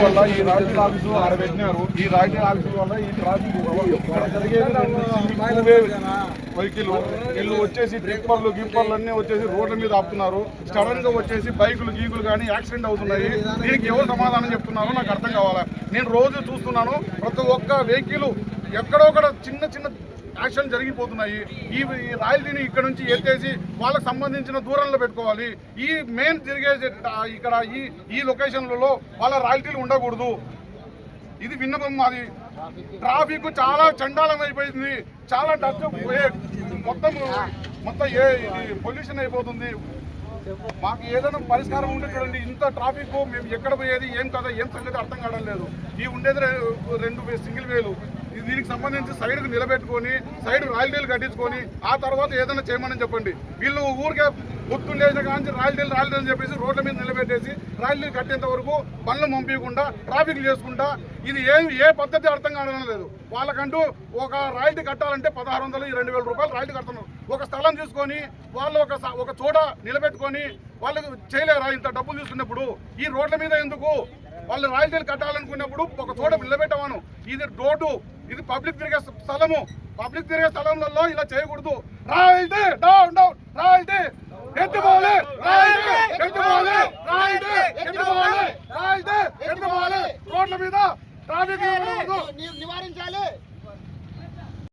వల్ల ఈ రాజకీయ ఆఫీసు ఆడబెట్టినారు. ఈ రాజకీయ ఆఫీసు వల్ల ఈ ట్రాఫిక్ ఇక్కడ జరిగేది వెహికల్ వీళ్ళు వచ్చేసి టిప్పర్లు గిప్పర్లు అన్నీ వచ్చేసి రోడ్ల మీద ఆపుతున్నారు. సడన్ గా వచ్చేసి బైకులు గీకులు కానీ యాక్సిడెంట్ అవుతున్నాయి. దీనికి ఎవరు సమాధానం చెప్తున్నారో నాకు అర్థం కావాలా. నేను రోజు చూస్తున్నాను ప్రతి ఒక్క వెహికల్ ఎక్కడో ఒక చిన్న చిన్న యాక్షన్ జరిగిపోతున్నాయి. ఈ రాయల్టీని ఇక్కడ నుంచి ఎత్తేసి వాళ్ళకి సంబంధించిన దూరంలో పెట్టుకోవాలి. ఈ మెయిన్ తిరిగే ఇక్కడ ఈ లొకేషన్లలో వాళ్ళ రాయల్టీలు ఉండకూడదు. ఇది విన్నపం. మాది ట్రాఫిక్ చాలా చండాలం అయిపోయింది. చాలా డస్ట్ మొత్తం ఇది పొల్యూషన్ అయిపోతుంది. మాకు ఏదైనా పరిష్కారం ఉంటే చూడండి. ఇంత ట్రాఫిక్ మేము ఎక్కడ పోయేది ఏం కదా ఏం సంగతి అర్థం కావడం లేదు. ఈ ఉండేది 2 సింగిల్ వేలు. దీనికి సంబంధించి సైడ్కి నిలబెట్టుకొని సైడ్ రాయల్టీలు కట్టించుకొని ఆ తర్వాత ఏదైనా చేయమని చెప్పండి. వీళ్ళు ఊరికే గుర్తుండేసిన కానీ రాయల్టీలు అని చెప్పేసి రోడ్ల మీద నిలబెట్టేసి రాయల్టీలు కట్టేంత వరకు బండ్లు పంపించకుండా ట్రాఫిక్ చేసుకుంటా ఇది ఏ పద్ధతి అర్థం కావడం లేదు. వాళ్ళకంటూ ఒక రాయల్టీ కట్టాలంటే 1600 2000 రూపాయలు రాయల్టీ కడుతున్నారు. ఒక స్థలం తీసుకొని వాళ్ళు ఒక చోట నిలబెట్టుకొని వాళ్ళు చేయలేరా ఇంత డబ్బులు తీసుకున్నప్పుడు? ఈ రోడ్ల మీద ఎందుకు వాళ్ళు రాయల్టీలు కట్టాలనుకున్నప్పుడు ఒక చోట నిలబెట్టవాను. ఇది రోడ్డు, ఇది పబ్లిక్ తిరిగే స్థలము. పబ్లిక్ తిరిగే స్థలంలో ఇలా చేయకూడదు. రాయల్టీ డౌన్ డౌన్, రాయల్టీ ఎత్తిపోవాలి, రాయల్టీ